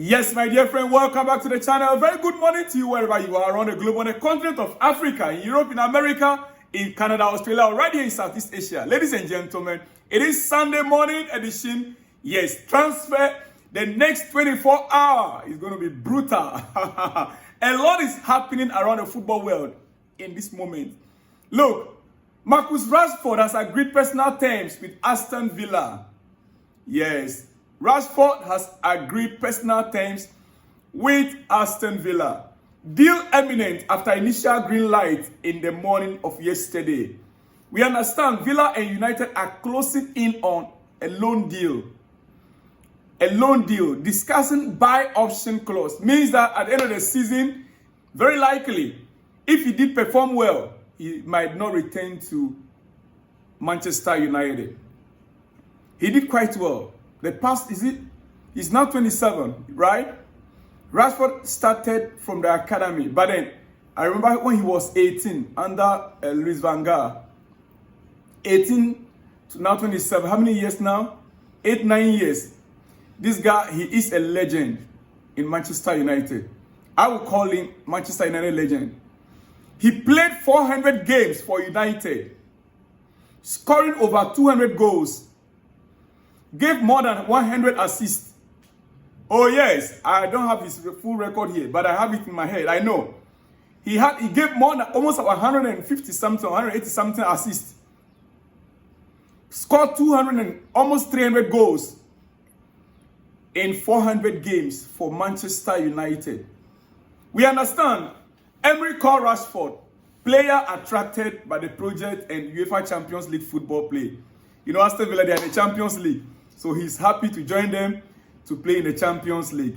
Yes, my dear friend, welcome back to the channel. Very good morning to you wherever you are around the globe, on the continent of Africa, in Europe, in America, in Canada, Australia, or right here in Southeast Asia. Ladies and gentlemen, it is Sunday morning edition. Yes, transfer. The next 24 hours is going to be brutal. A lot is happening around the football world in this moment. Look, Marcus Rashford has agreed personal terms with Aston Villa. Yes, Rashford has agreed personal terms with Aston Villa. Deal imminent after initial green light in the morning of yesterday. We understand Villa and United are closing in on a loan deal. A loan deal discussing buy option clause means that at the end of the season, very likely, if he did perform well, he might not return to Manchester United. He did quite well. The past, he's now 27, right? Rashford started from the academy, but then I remember when he was 18 under Luis van Gaal. 18 to now 27. How many years now? 8-9 years. This guy, he is a legend in Manchester United. I would call him Manchester United legend. He played 400 games for United, scoring over 200 goals. Gave more than 100 assists. Oh yes, I don't have his full record here, but I have it in my head. I know. He gave more than almost 150 something, 180 something assists. Scored 200 and almost 300 goals in 400 games for Manchester United. We understand Emery called Rashford player attracted by the project and UEFA Champions League football play. You know, Aston Villa, they are in the Champions League. So he's happy to join them to play in the Champions League.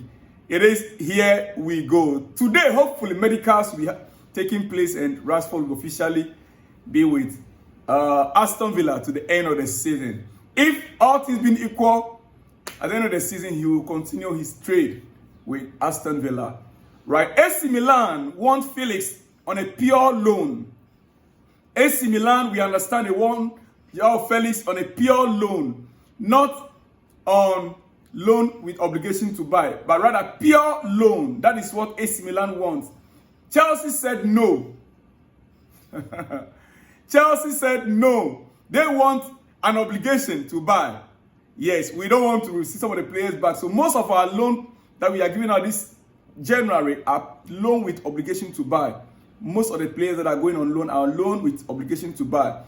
It is here we go. Today, hopefully, medicals will be taking place and Rashford will officially be with Aston Villa to the end of the season. If all things being equal, at the end of the season, he will continue his trade with Aston Villa. Right? AC Milan want Felix on a pure loan. AC Milan, we understand they want Felix on a pure loan, not on loan with obligation to buy, but rather pure loan. That is what AC Milan wants. Chelsea said no. Chelsea said no. They want an obligation to buy. Yes, we don't want to receive some of the players back. So most of our loan that we are giving out this January are loan with obligation to buy. Most of the players that are going on loan are loan with obligation to buy.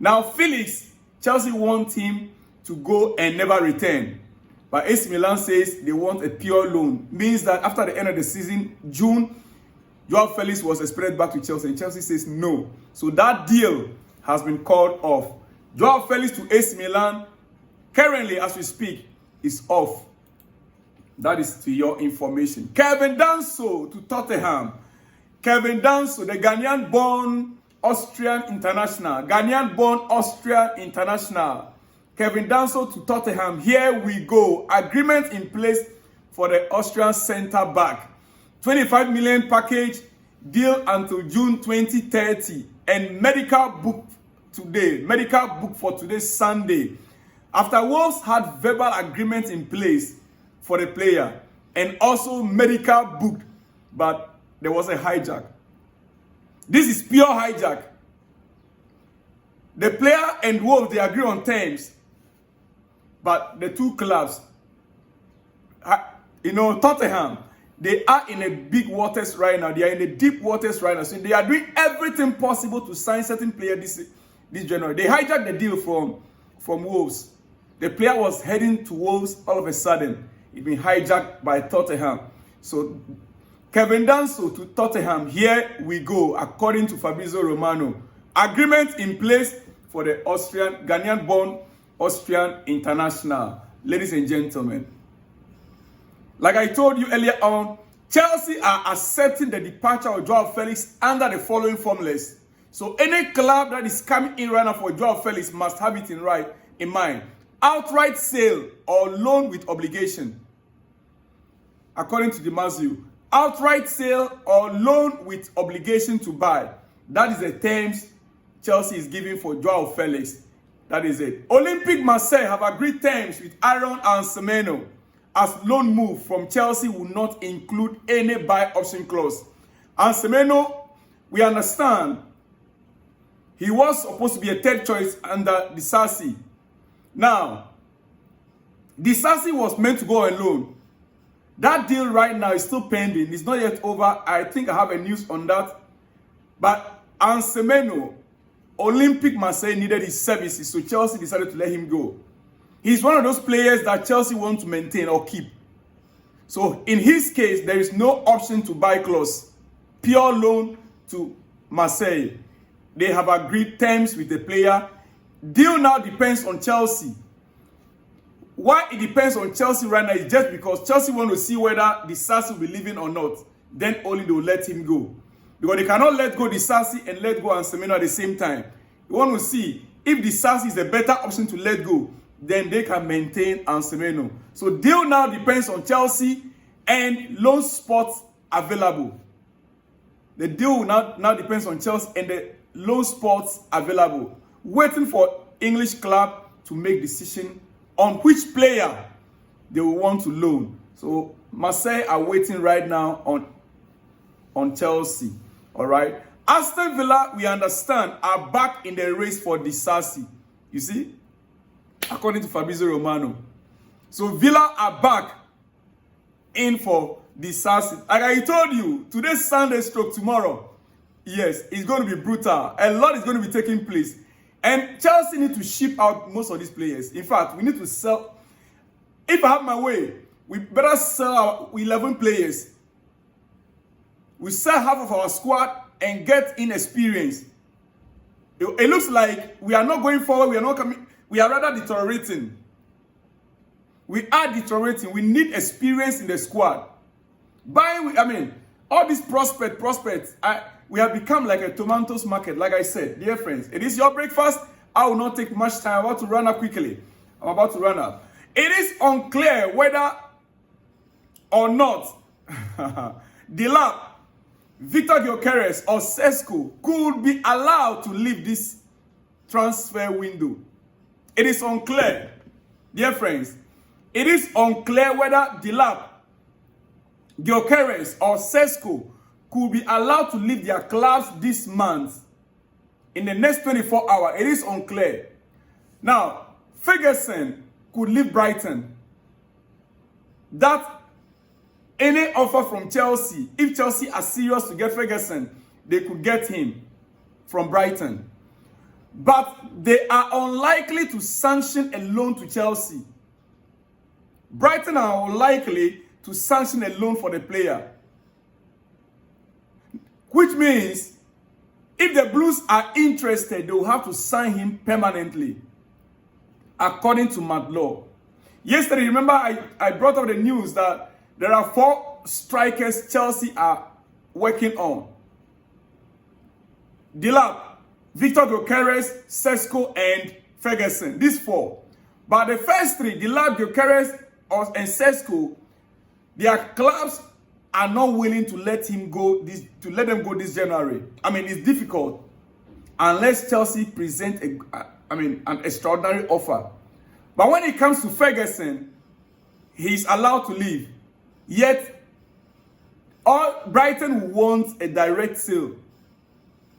Now, Felix, Chelsea want him to go and never return. But AC Milan says they want a pure loan. Means that after the end of the season, June, Joao Felix was expected back to Chelsea. And Chelsea says no. So that deal has been called off. Joao Felix to AC Milan, currently as we speak, is off. That is to your information. Kevin Danso to Tottenham. Kevin Danso, the Ghanaian-born Austrian international. Ghanaian-born Austrian international. Kevin Danso to Tottenham. Here we go. Agreement in place for the Austrian centre-back. 25 million package deal until June 2030. And medical book today. Medical book for today, Sunday. After Wolves had verbal agreement in place for the player. And also medical booked. But there was a hijack. This is pure hijack. The player and Wolves, they agree on terms. But the two clubs, Tottenham, they are in a big waters right now. They are in the deep waters right now. So they are doing everything possible to sign certain player this January. They hijacked the deal from Wolves. The player was heading to Wolves all of a sudden. It's been hijacked by Tottenham. So Kevin Danso to Tottenham, here we go, according to Fabrizio Romano. Agreement in place for the Ghanaian-born Austrian international. Ladies and gentlemen, like I told you earlier on, Chelsea are accepting the departure of Joao Felix under the following formulas. So any club that is coming in right now for Joao Felix must have it in mind. Outright sale or loan with obligation. According to the Mazio, outright sale or loan with obligation to buy. That is the terms Chelsea is giving for Joao Felix. That is it. Olympique Marseille have agreed terms with Anselmino. as loan move from Chelsea will not include any buy option clause. Anselmino, we understand he was supposed to be a third choice under Disasi. Now, Disasi was meant to go on loan. That deal right now is still pending. It's not yet over. I think I have a news on that. But Anselmino, Olympic Marseille needed his services, so Chelsea decided to let him go. He's one of those players that Chelsea want to maintain or keep. So in his case, there is no option to buy clause. Pure loan to Marseille. They have agreed terms with the player. Deal now depends on Chelsea. Why it depends on Chelsea right now is just because Chelsea want to see whether Disasi will be leaving or not. Then only they will let him go. Because they cannot let go Disasi and let go Anselmino at the same time. You want to see if Disasi is a better option to let go, then they can maintain Anselmino. So deal now depends on Chelsea and loan spots available. The deal now depends on Chelsea and the loan spots available. Waiting for English club to make decision on which player they will want to loan. So Marseille are waiting right now on Chelsea. All right. Aston Villa, we understand, are back in the race for Disasi. You see? According to Fabrizio Romano. So Villa are back in for Disasi. Like I told you, today's Sunday stroke tomorrow. Yes, it's going to be brutal. A lot is going to be taking place. And Chelsea need to ship out most of these players. In fact, we need to sell. If I have my way, we better sell our 11 players. We sell half of our squad and get inexperience. It looks like we are not going forward. We are not coming. We are rather deteriorating. We are deteriorating. We need experience in the squad. All these prospects. We have become like a tomatoes market, like I said. Dear friends, it is your breakfast. I will not take much time. I'm about to run up quickly. It is unclear whether or not Delap, Victor Gyökeres or Sesko could be allowed to leave this transfer window. It is unclear, dear friends. It is unclear whether Delap, Gyökeres or Sesko could be allowed to leave their clubs this month in the next 24 hours. It is unclear. Now, Ferguson could leave Brighton. That any offer from Chelsea, if Chelsea are serious to get Ferguson, they could get him from Brighton. But they are unlikely to sanction a loan to Chelsea. Brighton are unlikely to sanction a loan for the player. Which means, if the Blues are interested, they will have to sign him permanently, according to Matt Law. Yesterday, remember, I brought up the news that there are 4 strikers Chelsea are working on. Delap, Victor Gyökeres, Sesko, and Ferguson. These 4. But the first 3, Delap, Gyökeres, and Sesko, their clubs are not willing to let them go this January. It's difficult unless Chelsea present an extraordinary offer. But when it comes to Ferguson, he's allowed to leave. Yet, all Brighton wants a direct sale.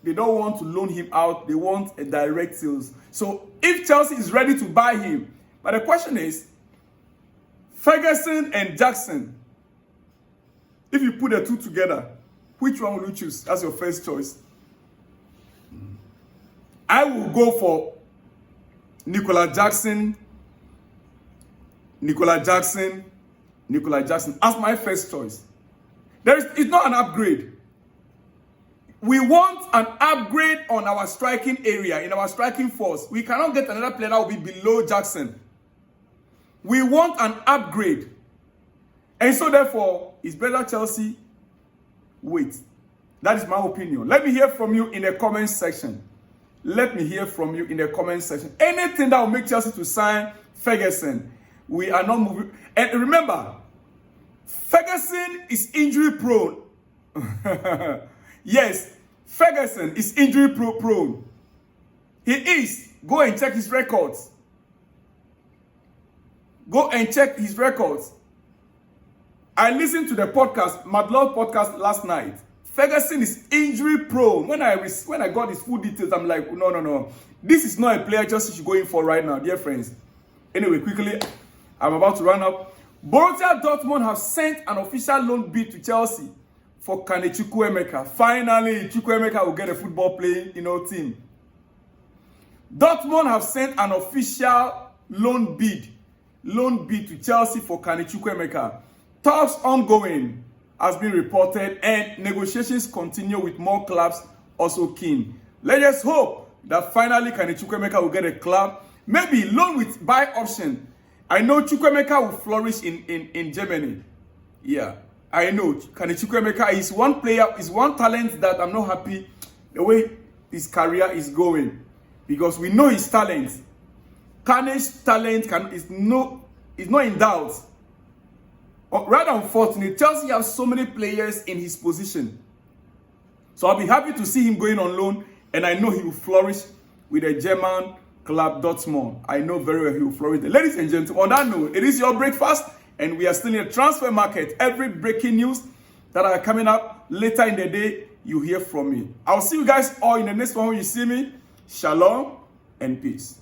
They don't want to loan him out. They want a direct sale. So, if Chelsea is ready to buy him, but the question is, Ferguson and Jackson, if you put the 2 together, which one will you choose as your first choice? I will go for Nicola Jackson as my first choice. It's not an upgrade. We want an upgrade on our striking area, in our striking force. We cannot get another player that will be below Jackson. We want an upgrade. And so therefore, it's better Chelsea wait. That is my opinion. Let me hear from you in the comment section. Anything that will make Chelsea to sign Ferguson, we are not moving. And remember, Ferguson is injury prone. Yes, Ferguson is injury prone. He is. Go and check his records. I listened to the podcast, Madlove podcast last night. Ferguson is injury prone. When I got his full details, I'm like, no. This is not a player Chelsea should go in for right now, dear friends. Anyway, quickly, I'm about to run up. Borussia Dortmund have sent an official loan bid to Chelsea for Chukwuemeka. Finally, Chukwuemeka will get a football playing, team. Dortmund have sent an official loan bid to Chelsea for Chukwuemeka. Talks ongoing has been reported, and negotiations continue with more clubs also keen. Let's just hope that finally Chukwuemeka will get a club, maybe loan with buy option. I know Chukwuemeka will flourish in Germany. Yeah, I know Chukwuemeka is one player, is one talent that I'm not happy the way his career is going, because we know his talent. Kane's talent is not in doubt. Rather unfortunate, Chelsea has so many players in his position. So I'll be happy to see him going on loan, and I know he will flourish with a German club, Dortmund. I know very well he will flourish there. Ladies and gentlemen, on that note, it is your breakfast, and we are still in a transfer market. Every breaking news that are coming up later in the day, you hear from me. I'll see you guys all in the next one when you see me. Shalom and peace.